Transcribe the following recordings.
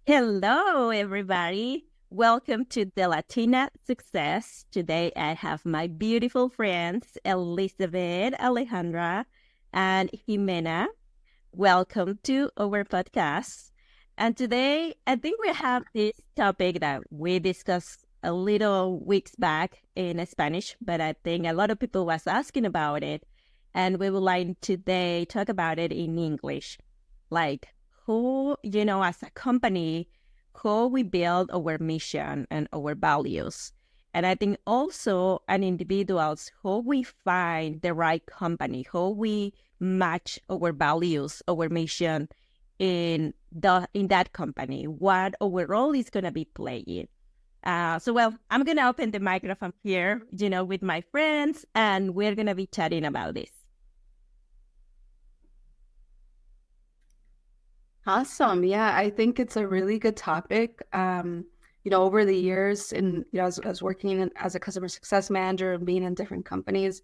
Hello, everybody. Welcome to the Latina Success. Today I have my beautiful friends, Elizabeth, Alejandra, and Jimena. Welcome to our podcast. And today I think we have this topic that we discussed a little weeks back in Spanish, but I think a lot of people was asking about it. And we would like today talk about it in English. Like who, as a company, how we build our mission and our values. And I think also an individuals, how we find the right company, how we match our values, our mission in that company, what our role is gonna be playing. I'm gonna open the microphone here, with my friends, and we're gonna be chatting about this. Awesome. Yeah, I think it's a really good topic. Over the years, as working as a customer success manager and being in different companies,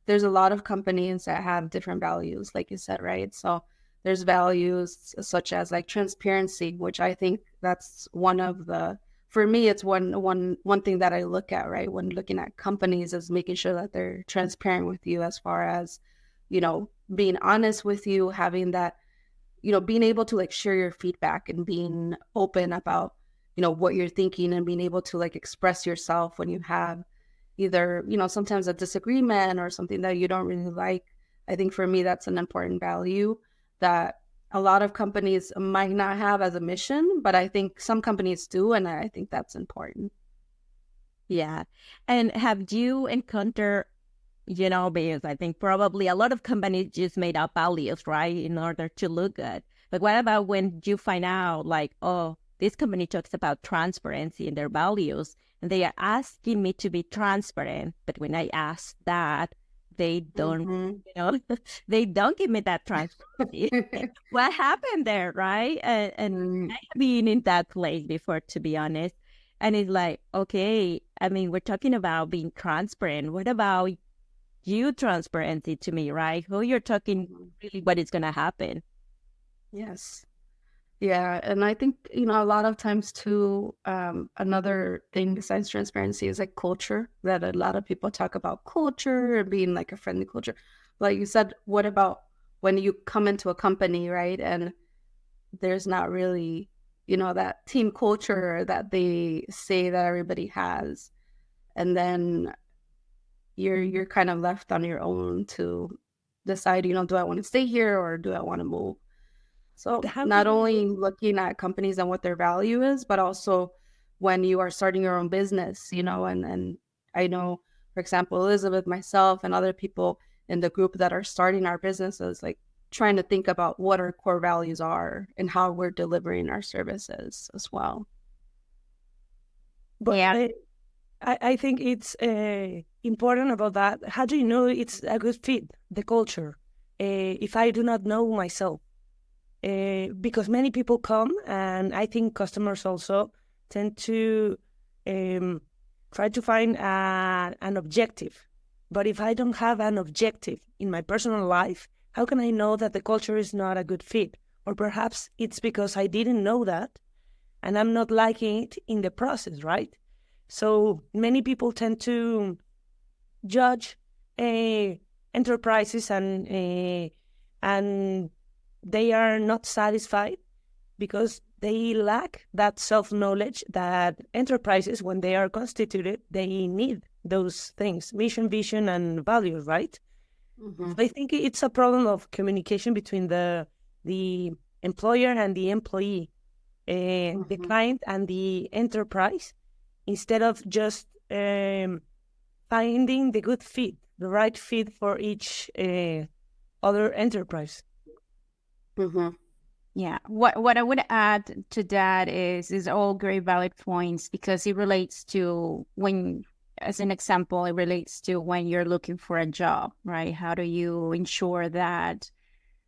there's a lot of companies that have different values, like you said, right? So there's values such as like transparency, which I think that's one of the, for me, it's one thing that I look at, right? When looking at companies is making sure that they're transparent with you as far as, being honest with you, having that being able to like share your feedback and being open about, what you're thinking and being able to like express yourself when you have either, sometimes a disagreement or something that you don't really like. I think for me, that's an important value that a lot of companies might not have as a mission, but I think some companies do. And I think that's important. Yeah. And have you encountered, because I think probably a lot of companies just made up values, right, in order to look good. But what about when you find out, like, oh, this company talks about transparency in their values, and they are asking me to be transparent, but when I ask that, they don't, Mm-hmm. they don't give me that transparency. What happened there, right? And I have been in that place before, to be honest. And it's like, okay, I mean, we're talking about being transparent. What about you transparency to me, right? Who you're talking Mm-hmm. really what is gonna happen. Yes. Yeah, and I think, a lot of times too, another thing besides transparency is like culture, that a lot of people talk about culture and being like a friendly culture. Like you said, what about when you come into a company, right? And there's not really, that team culture that they say that everybody has. And then you're kind of left on your own to decide, do I want to stay here or do I want to move? So How do not you know? only looking at companies and what their value is, but also when you are starting your own business, and I know, for example, Elizabeth, myself, and other people in the group that are starting our businesses, like trying to think about what our core values are and how we're delivering our services as well. But Yeah. I think it's important about that. How do you know it's a good fit, the culture, if I do not know myself? Because many people come, and I think customers also tend to um, try to find an objective. But if I don't have an objective in my personal life, how can I know that the culture is not a good fit? Or perhaps it's because I didn't know that and I'm not liking it in the process, right? So many people tend to judge uh, enterprises and they are not satisfied because they lack that self-knowledge that enterprises, when they are constituted, they need those things, mission, vision, and values, right? Hmm. So I think it's a problem of communication between the employer and the employee, the Hmm. client and the enterprise, instead of just finding the good fit, the right fit for each other enterprise. Hmm. Yeah. What I would add to that is all great valid points because it relates to when, as an example, it relates to when you're looking for a job, right? How do you ensure that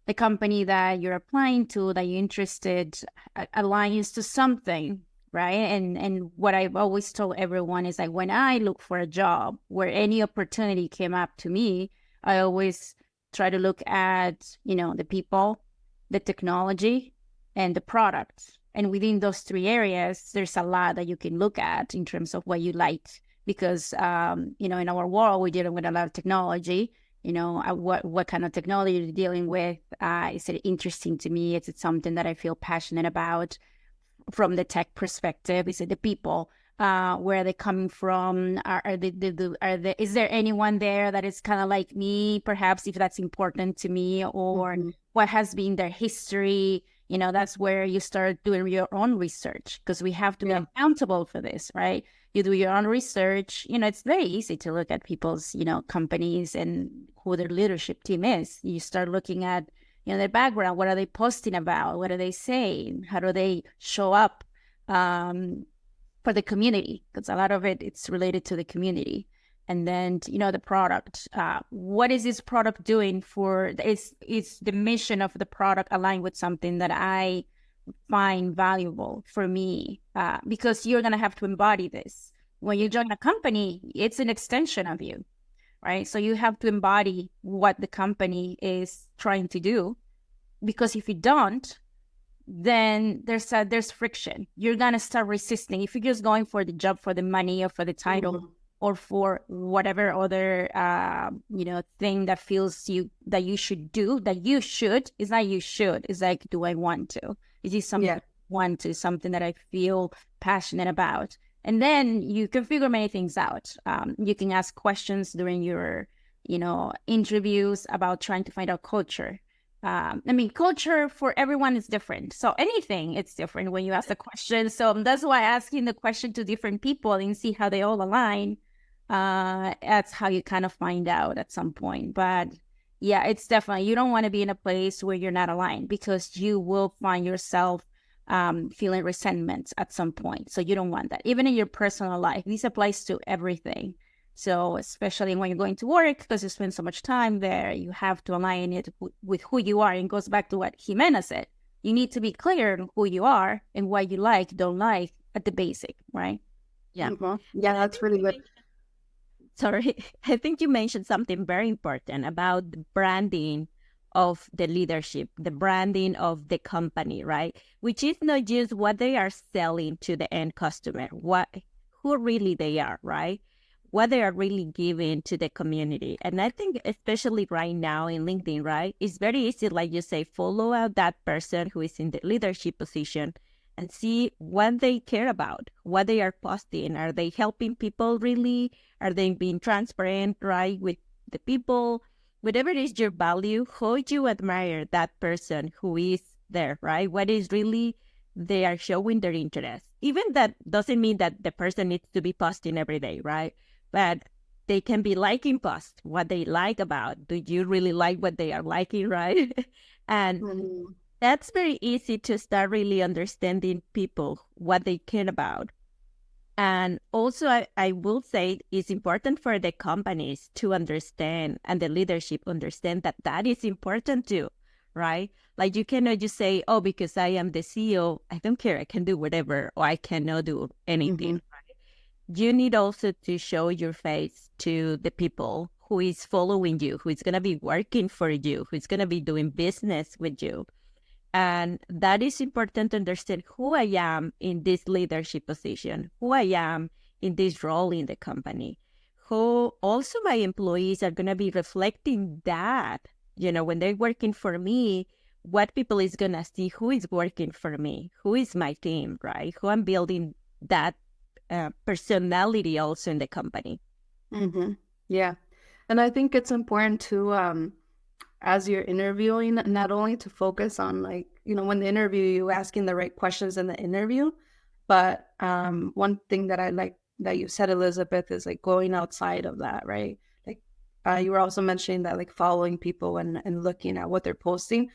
the company that you're applying to, that you're interested, aligns to something, right? And what I've always told everyone is like when I look for a job where any opportunity came up to me, I always try to look at, the people, the technology, and the product. And within those three areas, there's a lot that you can look at in terms of what you like. Because, in our world, we're dealing with a lot of technology. What kind of technology you're dealing with? Is it interesting to me? Is it something that I feel passionate about? From the tech perspective, is it the people? Where are they coming from? Is there anyone there that is kind of like me, perhaps, if that's important to me? Or what has been their history? That's where you start doing your own research, because we have to be accountable for this, right? You do your own research. It's very easy to look at people's, companies and who their leadership team is. You start looking at their background. What are they posting about? What are they saying? How do they show up for the community? Because a lot of it's related to the community. And then, the product. What is this product doing for? Is the mission of the product aligned with something that I find valuable for me? Because you're going to have to embody this. When you join a company, it's an extension of you. Right? So you have to embody what the company is trying to do, because if you don't, then there's friction. You're going to start resisting. If you're just going for the job, for the money, or for the title, or for whatever other, thing that feels that you should do, it's not you should, it's like, do I want to? Is this something I want to, something that I feel passionate about? And then you can figure many things out. You can ask questions during your, interviews about trying to find out culture. Culture for everyone is different. So anything, it's different when you ask the question. So that's why asking the question to different people and see how they all align, that's how you kind of find out at some point. But yeah, it's definitely, you don't want to be in a place where you're not aligned, because you will find yourself feeling resentment at some point. So you don't want that. Even in your personal life, this applies to everything. So especially when you're going to work, because you spend so much time there, you have to align it with who you are. And it goes back to what Jimena said. You need to be clear on who you are and what you like, don't like at the basic, right? Yeah. Yeah, that's really good. Sorry, I think you mentioned something very important about the branding of the leadership, the branding of the company, right? Which is not just what they are selling to the end customer, who really they are, right? What they are really giving to the community. And I think especially right now in LinkedIn, right? It's very easy, like you say, follow out that person who is in the leadership position and see what they care about, what they are posting. Are they helping people really? Are they being transparent, right, with the people? Whatever is your value, how you admire that person who is there, right? What is really they are showing their interest. Even that doesn't mean that the person needs to be posting every day, right? But they can be liking posts, what they like about. Do you really like what they are liking, right? And that's very easy to start really understanding people, what they care about. And also, I will say it's important for the companies to understand, and the leadership understand that is important too, right? Like you cannot just say, oh, because I am the CEO, I don't care, I can do whatever, or I cannot do anything, right? You need also to show your face to the people who is following you, who is going to be working for you, who is going to be doing business with you. And that is important to understand who I am in this leadership position, who I am in this role in the company, who also my employees are going to be reflecting that, when they're working for me, what people is going to see, who is working for me, who is my team, right? Who I'm building that personality also in the company. Yeah. And I think it's important to, as you're interviewing, not only to focus on when the interview, you asking the right questions in the interview, but one thing that I like that you said, Elizabeth, is like going outside of that, right? Like you were also mentioning that, like following people and looking at what they're posting.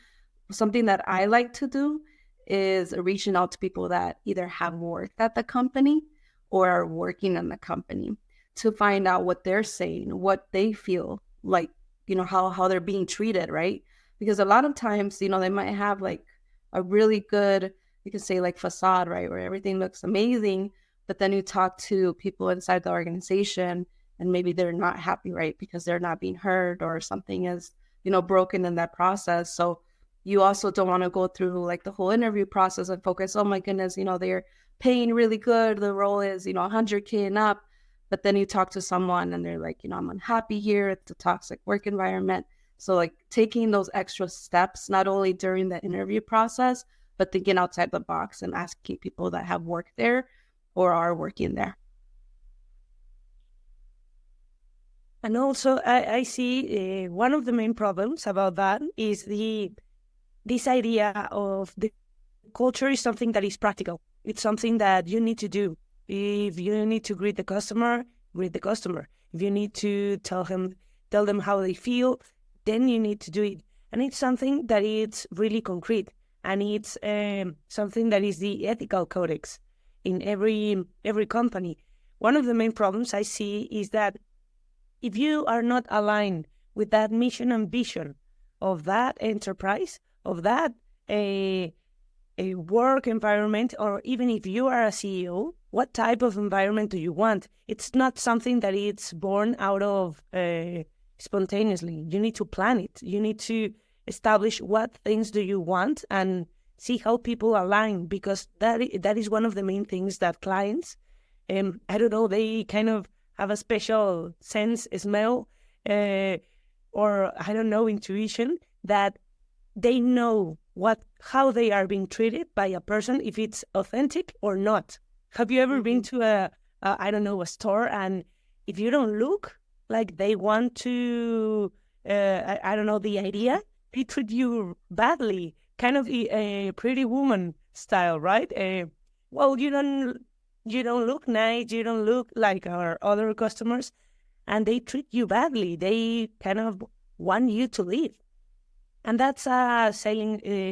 Something that I like to do is reaching out to people that either have worked at the company or are working in the company to find out what they're saying, what they feel like, how they're being treated, right? Because a lot of times, they might have like a really good, you can say like facade, right? Where everything looks amazing, but then you talk to people inside the organization and maybe they're not happy, right? Because they're not being heard or something is, broken in that process. So you also don't want to go through like the whole interview process and focus, oh my goodness, they're paying really good, the role is 100K and up, but then you talk to someone and they're like, I'm unhappy here, it's a toxic work environment. So like taking those extra steps, not only during the interview process, but thinking outside the box and asking people that have worked there or are working there. And also, I see one of the main problems about that is this idea of the culture is something that is practical. It's something that you need to do. If you need to greet the customer, greet the customer. If you need to tell them how they feel, then you need to do it. And it's something that it's really concrete, and it's something that is the ethical codex in every company. One of the main problems I see is that if you are not aligned with that mission and vision of that enterprise, of that a work environment, or even if you are a CEO, what type of environment do you want? It's not something that it's born out of spontaneously. You need to plan it. You need to establish what things do you want and see how people align, because that is one of the main things that clients, I don't know, they kind of have a special sense, smell, or I don't know, intuition, that they know how they are being treated by a person, if it's authentic or not. Have you ever been to a store, and if you don't look like they want to, I don't know, the idea, they treat you badly, kind of a Pretty Woman style, right? Well, you don't look nice, you don't look like our other customers, and they treat you badly. They kind of want you to leave. And that's a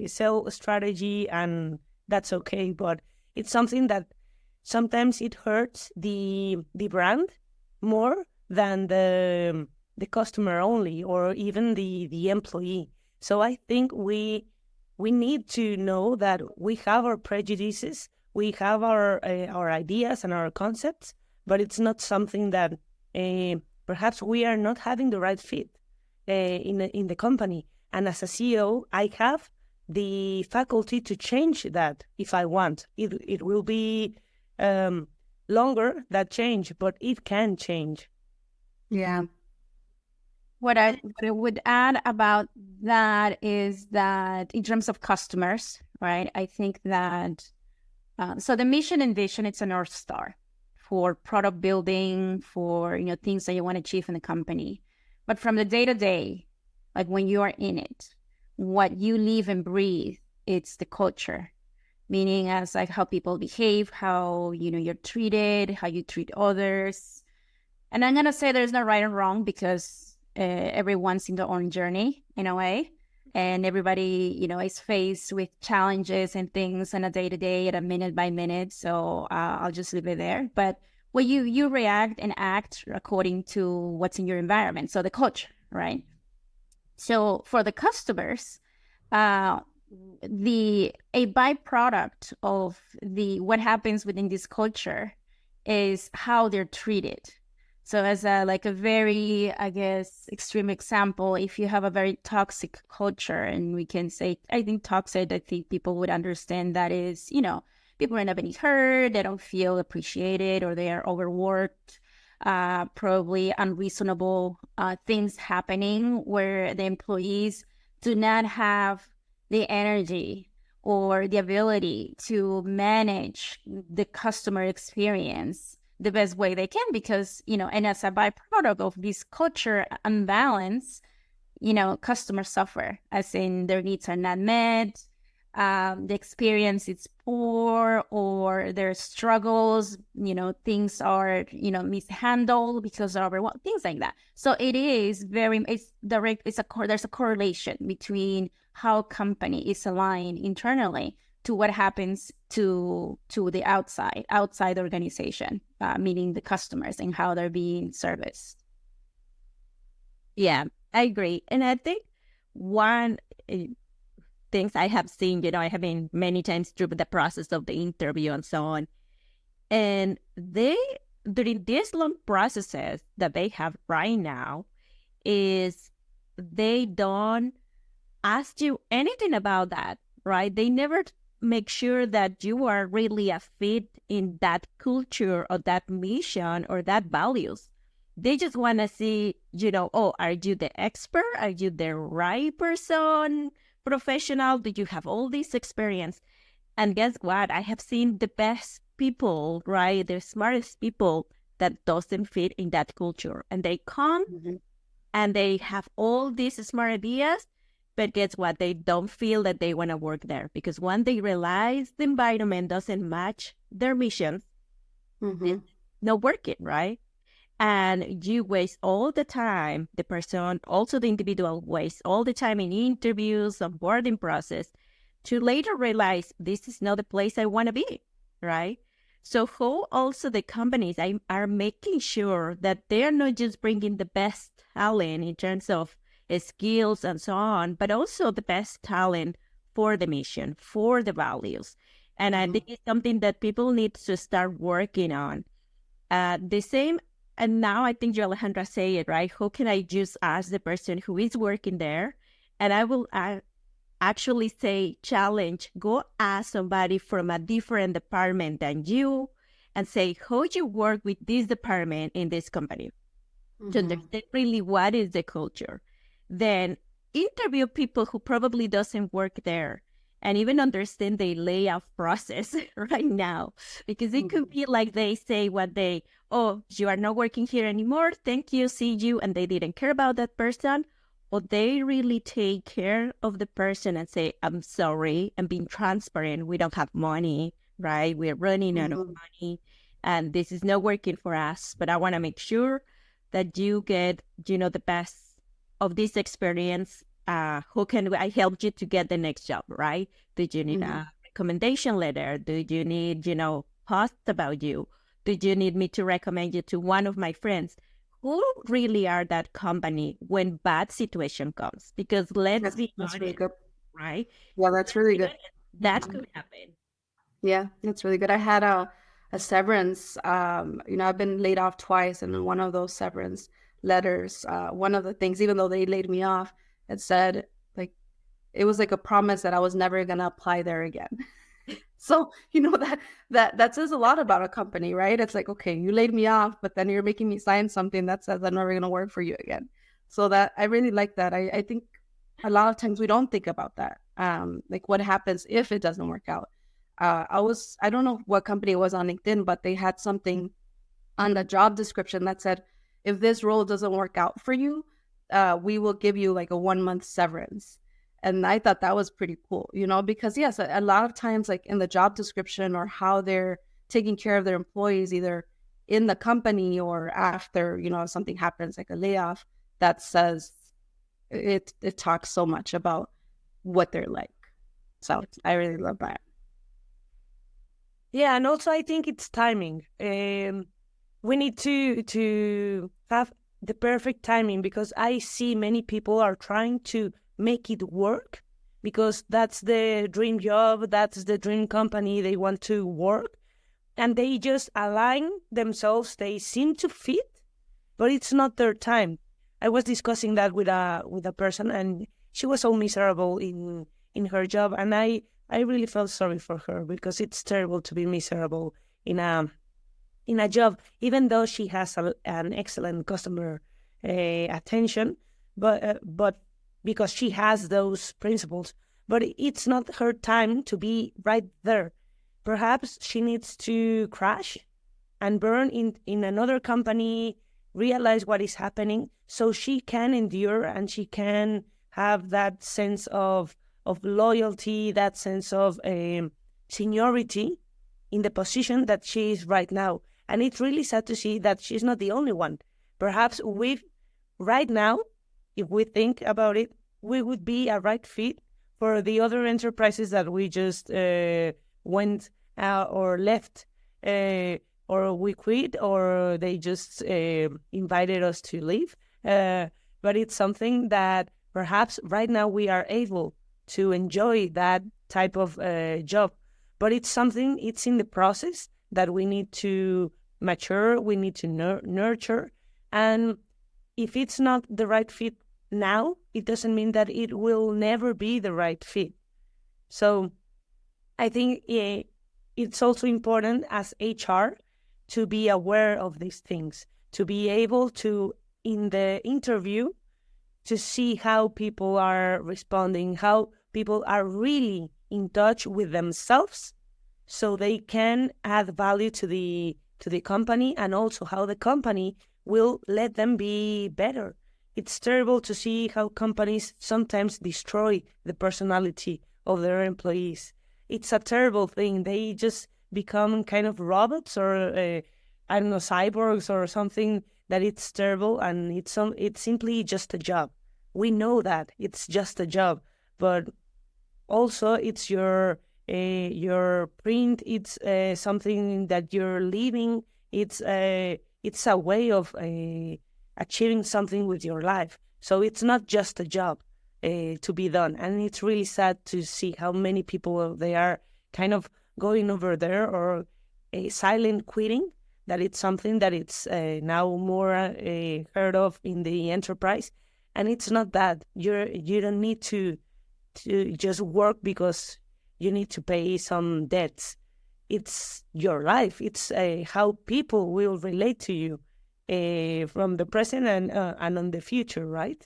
sell strategy, and that's okay. But it's something that sometimes it hurts the brand more than the customer only, or even the employee. So I think we need to know that we have our prejudices, we have our ideas and our concepts, but it's not something that perhaps we are not having the right fit in the company. And as a CEO, I have the faculty to change that if I want. It will be longer, that change, but it can change. Yeah. What I would add about that is that in terms of customers, right, I think that, so the mission and vision, it's a North Star for product building, for, things that you want to achieve in the company. But from the day-to-day, like when you are in it, what you live and breathe, it's the culture, meaning as like how people behave, how, you're treated, how you treat others. And I'm going to say there's no right and wrong, because everyone's in their own journey in a way. And everybody, is faced with challenges and things on a day-to-day and a minute by minute. So I'll just leave it there. But well, you react and act according to what's in your environment. So the culture, right? So for the customers, a byproduct of what happens within this culture is how they're treated. So as a very, I guess, extreme example, if you have a very toxic culture, and we can say, I think toxic, I think people would understand that is, people are not being heard, they don't feel appreciated, or they are overworked, probably unreasonable things happening where the employees do not have the energy or the ability to manage the customer experience the best way they can, because, and as a byproduct of this culture imbalance, customers suffer, as in their needs are not met, the experience is poor, or their struggles, things are, mishandled because of overwhelmed, things like that. So it's direct, there's a correlation between how company is aligned internally to what happens to the outside organization, meaning the customers and how they're being serviced. Yeah, I agree. And I think one things I have seen, I have been many times through the process of the interview and so on. And during these long processes that they have right now, is they don't ask you anything about that, right? They never make sure that you are really a fit in that culture or that mission or that values. They just want to see, oh, are you the expert? Are you the right person, professional? Do you have all this experience? And guess what? I have seen the best people, right? The smartest people that doesn't fit in that culture. And they come and they have all these smart ideas, but guess what? They don't feel that they want to work there because when they realize the environment doesn't match their missions, it's not working, right? And you waste all the time, the person, also the individual wastes all the time in interviews, onboarding process, to later realize this is not the place I want to be, right? So how also the companies are making sure that they're not just bringing the best talent in terms of skills and so on, but also the best talent for the mission, for the values. And I think it's something that people need to start working on. The same, and now I think you, Alejandra, say it, right? How can I just ask the person who is working there? And I will actually say challenge, go ask somebody from a different department than you and say, how you work with this department in this company to understand really what is the culture. Then interview people who probably doesn't work there and even understand the layoff process right now, because it could be like they say oh, you are not working here anymore, thank you, see you, and they didn't care about that person. Or they really take care of the person and say, I'm sorry, I'm being transparent, we don't have money, right? We're running out of money and this is not working for us, but I want to make sure that you get, the best of this experience. How can I help you to get the next job, right? Do you need a recommendation letter? Do you need, posts about you? Do you need me to recommend you to one of my friends? Who really are that company when bad situation comes? Because let's be honest, really good. Right? Yeah, that's really good. That could happen. Yeah, that's really good. I had a severance. I've been laid off twice, and in one of those severance letters, one of the things, even though they laid me off, it said it was like a promise that I was never gonna apply there again. So that says a lot about a company, right? It's like, okay, you laid me off, but then you're making me sign something that says I'm never gonna work for you again. So that I really like that. I think a lot of times we don't think about that. Like what happens if it doesn't work out. I don't know what company it was on LinkedIn, but they had something on the job description that said, if this role doesn't work out for you, we will give you like a 1-month severance. And I thought that was pretty cool, because yes, a lot of times like in the job description or how they're taking care of their employees, either in the company or after, if something happens like a layoff, that says it talks so much about what they're like. So I really love that. Yeah, and also I think it's timing. We need to have the perfect timing, because I see many people are trying to make it work because that's the dream job, that's the dream company they want to work, and they just align themselves. They seem to fit, but it's not their time. I was discussing that with a person, and she was so miserable in her job, and I really felt sorry for her, because it's terrible to be miserable in a job, even though she has an excellent customer attention, but because she has those principles, but it's not her time to be right there. Perhaps she needs to crash and burn in another company, realize what is happening, so she can endure and she can have that sense of loyalty, that sense of seniority in the position that she is right now. And it's really sad to see that she's not the only one. Perhaps right now, if we think about it, we would be a right fit for the other enterprises that we just went or left, or we quit, or they just invited us to leave. But it's something that perhaps right now we are able to enjoy that type of job. But it's in the process that we need to mature, we need to nurture. And if it's not the right fit now, it doesn't mean that it will never be the right fit. So I think it's also important as HR to be aware of these things, to be able to, in the interview, to see how people are responding, how people are really in touch with themselves, so they can add value to the company, and also how the company will let them be better. It's terrible to see how companies sometimes destroy the personality of their employees. It's a terrible thing. They just become kind of robots, or I don't know, cyborgs or something, that it's terrible, and it's simply just a job. We know that it's just a job, but also it's your print. It's something that you're living. It's a way of achieving something with your life. So it's not just a job to be done. And it's really sad to see how many people they are kind of going over there, or silent quitting. That it's something that it's now more heard of in the enterprise, and it's not that. You don't need to just work because you need to pay some debts. It's your life. It's how people will relate to you from the present and on the future, right?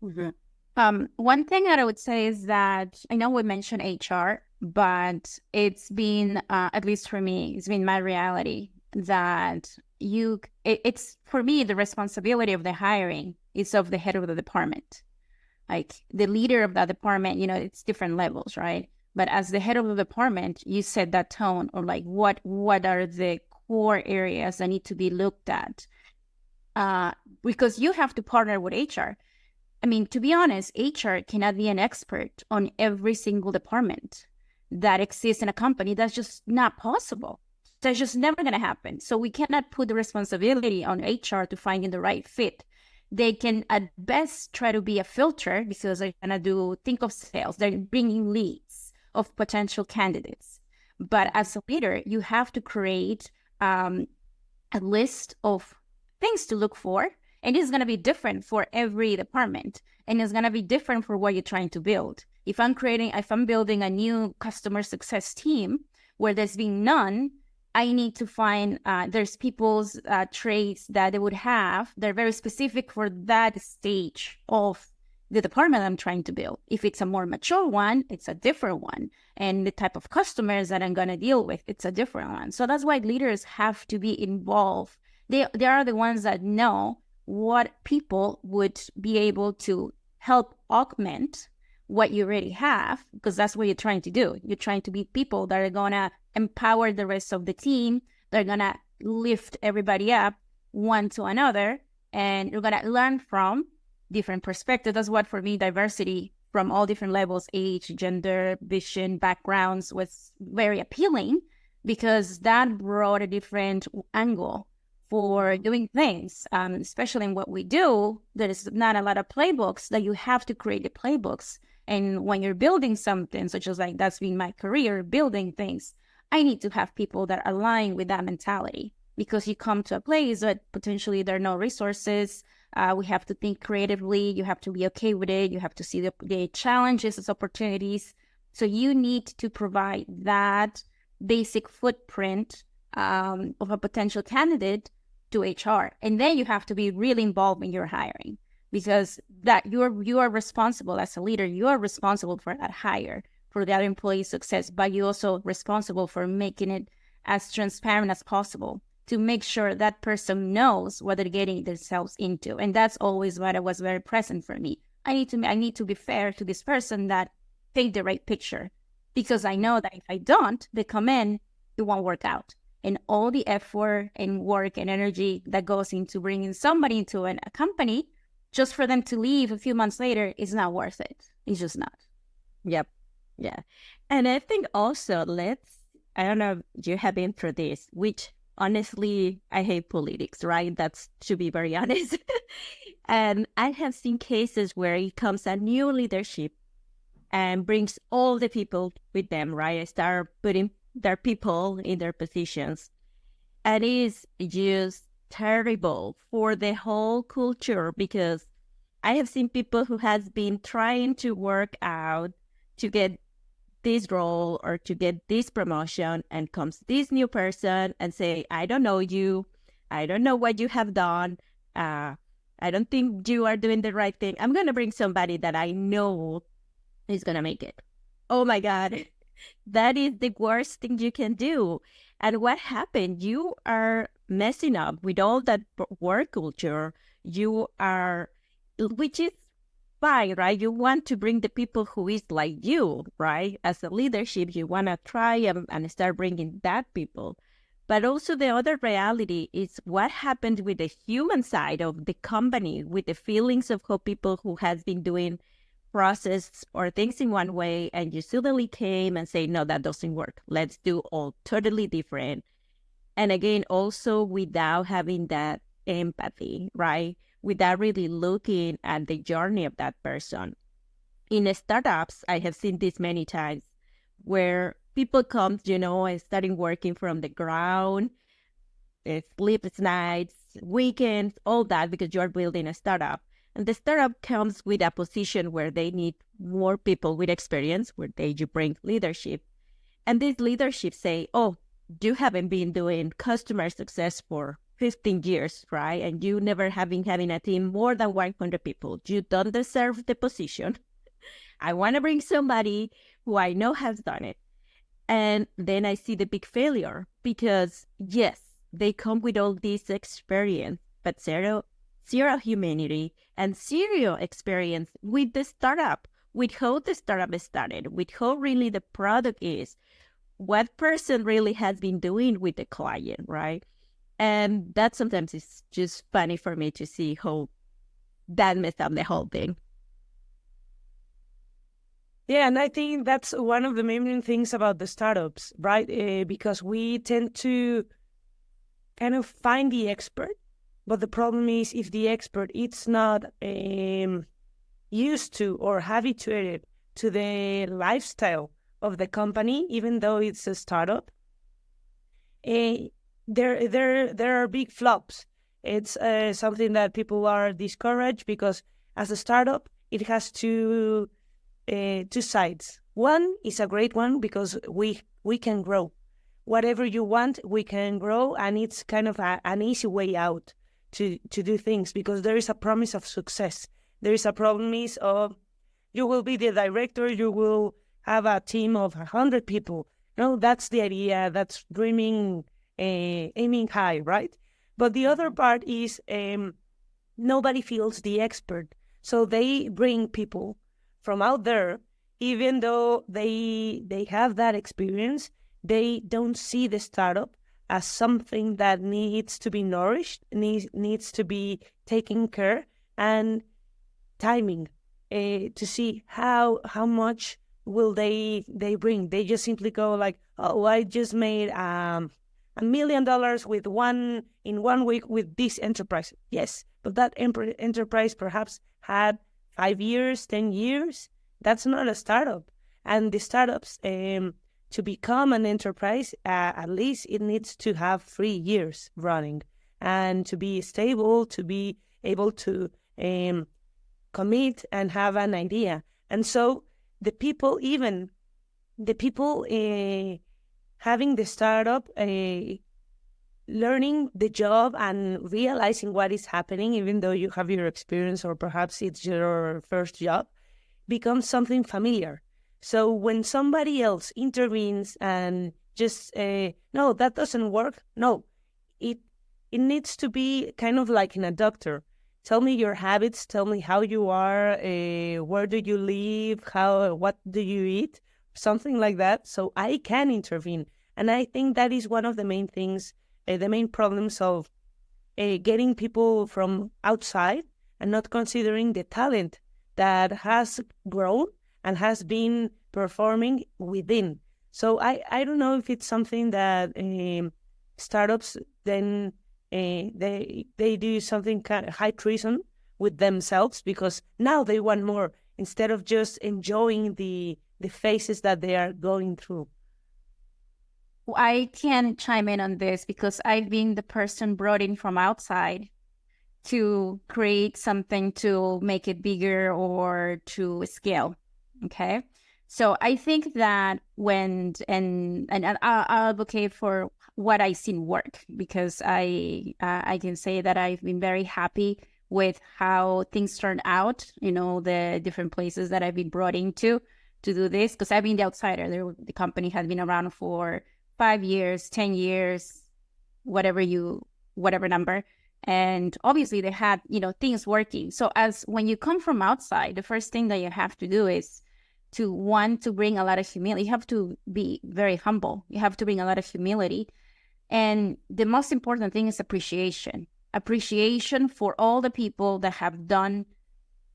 One thing that I would say is that I know we mentioned HR, but it's been, at least for me, it's been my reality that it's for me, the responsibility of the hiring is of the head of the department. Like the leader of that department, it's different levels, right? But as the head of the department, you set that tone, or like what are the core areas that need to be looked at? Because you have to partner with HR. I mean, to be honest, HR cannot be an expert on every single department that exists in a company. That's just not possible. That's just never going to happen. So we cannot put the responsibility on HR to finding the right fit. They can at best try to be a filter, because they're going to think of sales. They're bringing leads of potential candidates. But as a leader, you have to create a list of things to look for. And it's going to be different for every department. And it's going to be different for what you're trying to build. If I'm building a new customer success team where there's been none, I need to find, there's people's traits that they would have. They're very specific for that stage of the department I'm trying to build. If it's a more mature one, it's a different one. And the type of customers that I'm going to deal with, it's a different one. So that's why leaders have to be involved. They are the ones that know what people would be able to help augment what you already have, because that's what you're trying to do. You're trying to be people that are going to empower the rest of the team. They're going to lift everybody up one to another, and you're going to learn from different perspectives. That's what, for me, diversity from all different levels, age, gender, vision, backgrounds, was very appealing, because that brought a different angle for doing things, especially in what we do. There is not a lot of playbooks, that you have to create the playbooks. And when you're building something, such as like that's been my career, building things, I need to have people that align with that mentality, because you come to a place that potentially there are no resources. We have to think creatively. You have to be okay with it. You have to see the challenges as opportunities. So you need to provide that basic footprint of a potential candidate to HR. And then you have to be really involved in your hiring, because that you are responsible as a leader. You are responsible for that hire, for that employee success, but you're also responsible for making it as transparent as possible, to make sure that person knows what they're getting themselves into. And that's always what was very present for me. I need to be fair to this person, that paint the right picture, because I know that if I don't, they come in, it won't work out. And all the effort and work and energy that goes into bringing somebody into a company, just for them to leave a few months later, is not worth it. It's just not. Yep. Yeah. And I think also I don't know if you have been through this, which honestly, I hate politics, right? That's, to be very honest. And I have seen cases where it comes a new leadership and brings all the people with them, right? Start putting their people in their positions. And it's just terrible for the whole culture, because I have seen people who has been trying to work out to get this role or to get this promotion, and comes this new person and say, I don't know you. I don't know what you have done. I don't think you are doing the right thing. I'm going to bring somebody that I know is going to make it. Oh my God. That is the worst thing you can do. And what happened? You are messing up with all that work culture. You are, which is fine, right? You want to bring the people who is like you, right? As a leadership, you want to try and start bringing that people. But also the other reality is what happened with the human side of the company, with the feelings of how people who has been doing process or things in one way, and you suddenly came and say, no, that doesn't work. Let's do all totally different. And again, also without having that empathy, right? Without really looking at the journey of that person. In startups, I have seen this many times where people come, starting working from the ground, sleepless nights, weekends, all that, because you're building a startup. And the startup comes with a position where they need more people with experience, where you bring leadership. And this leadership say, oh, you haven't been doing customer success for 15 years, right? And you never have been having a team more than 100 people. You don't deserve the position. I want to bring somebody who I know has done it. And then I see the big failure because, yes, they come with all this experience, but zero humanity and zero experience with the startup, with how the startup started, with how really the product is, what person really has been doing with the client, right? And that sometimes is just funny for me to see how that messed up the whole thing. Yeah, and I think that's one of the main things about the startups, right? Because we tend to kind of find the expert, but the problem is if the expert is not used to or habituated to the lifestyle of the company, even though it's a startup, there are big flops. It's something that people are discouraged because as a startup, it has two sides. One is a great one because we can grow. Whatever you want, we can grow, and it's kind of an easy way out to do things because there is a promise of success. There is a promise of you will be the director, you will have a team of 100 people. No, that's the idea. That's dreaming, aiming high, right? But the other part is nobody feels the expert. So they bring people from out there, even though they have that experience, they don't see the startup as something that needs to be nourished, needs to be taken care, and timing to see how much will they bring. They just simply go like, oh, I just made $1 million with in 1 week with this enterprise. Yes, but that enterprise perhaps had 5 years, 10 years. That's not a startup. And the startups, to become an enterprise, at least it needs to have 3 years running and to be stable, to be able to commit and have an idea. And so the people having the startup, learning the job and realizing what is happening, even though you have your experience or perhaps it's your first job, becomes something familiar. So when somebody else intervenes and just, no, that doesn't work. No, it needs to be kind of like in a doctor. Tell me your habits. Tell me how you are. Where do you live? What do you eat? Something like that. So I can intervene. And I think that is one of the main things, the main problems of getting people from outside and not considering the talent that has grown and has been performing within. So I don't know if it's something that startups then they do something kind of high treason with themselves because now they want more instead of just enjoying the phases that they are going through. I can chime in on this because I've been the person brought in from outside to create something to make it bigger or to scale. Okay. So I think that I'll advocate for what I seen work, because I can say that I've been very happy with how things turned out, the different places that I've been brought into to do this, because I've been the outsider. The company has been around for 5 years, 10 years, whatever number. And obviously they had, things working. So when you come from outside, the first thing that you have to do is to bring a lot of humility. You have to be very humble. You have to bring a lot of humility. And the most important thing is appreciation for all the people that have done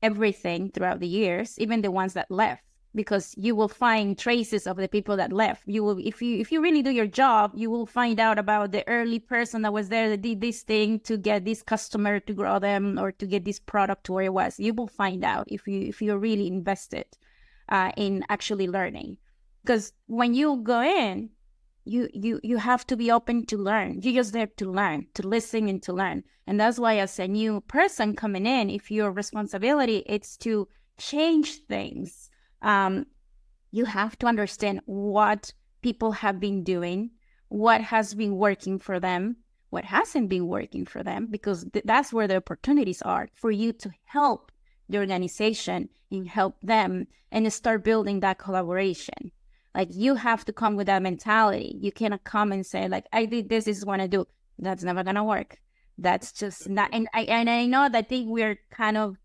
everything throughout the years, even the ones that left, because you will find traces of the people that left. You will, if you really do your job, you will find out about the early person that was there that did this thing to get this customer to grow them or to get this product to where it was. You will find out if you're really invested in actually learning. Because when you go in, you have to be open to learn. You're just there to learn, to listen and to learn. And that's why, as a new person coming in, if your responsibility is to change things, you have to understand what people have been doing, what has been working for them, what hasn't been working for them, because that's where the opportunities are for you to help the organization and help them and start building that collaboration. Like, you have to come with that mentality. You cannot come and say, like, I did this is what I do. That's never gonna work. That's just not. And I know that we're kind of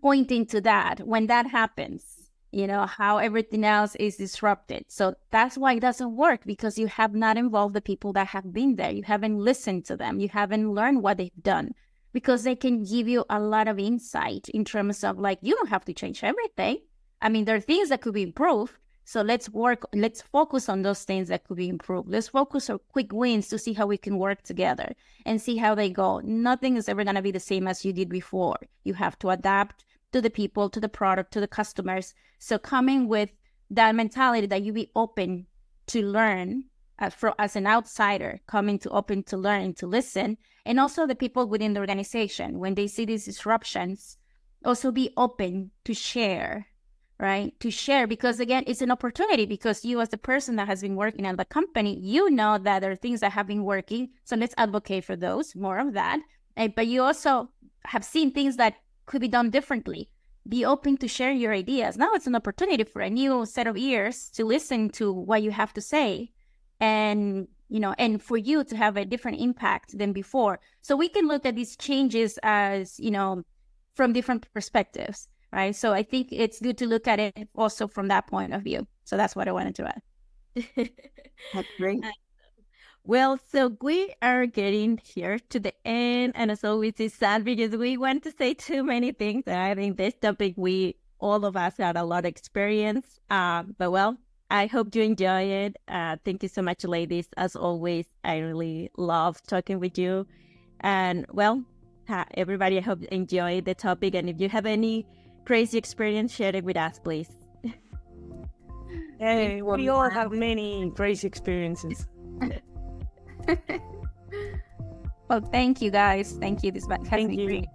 pointing to that when that happens. How everything else is disrupted. So that's why it doesn't work, because you have not involved the people that have been there. You haven't listened to them. You haven't learned what they've done, because they can give you a lot of insight in terms of, like, you don't have to change everything. I mean, there are things that could be improved. So let's focus on those things that could be improved. Let's focus on quick wins to see how we can work together and see how they go. Nothing is ever going to be the same as you did before. You have to adapt to the people, to the product, to the customers. So coming with that mentality that you be open to learn as an outsider, open to learn and to listen. And also the people within the organization, when they see these disruptions, also be open to share. Right? To share, because again, it's an opportunity, because you, as the person that has been working at the company, you know that there are things that have been working. So let's advocate for those, more of that. But you also have seen things that could be done differently. Be open to share your ideas. Now it's an opportunity for a new set of ears to listen to what you have to say, and for you to have a different impact than before. So we can look at these changes as, from different perspectives. Right. So I think it's good to look at it also from that point of view. So that's what I wanted to add. That's great. Well, so we are getting here to the end. And as always, it's sad because we want to say too many things. And I think this topic, all of us had a lot of experience. But well, I hope you enjoy it. Thank you so much, ladies. As always, I really love talking with you. And well, everybody, I hope you enjoy the topic. And if you have any crazy experience, share it with us, please. Hey, we all have many crazy experiences. Well, thank you guys. Thank you. This has been great.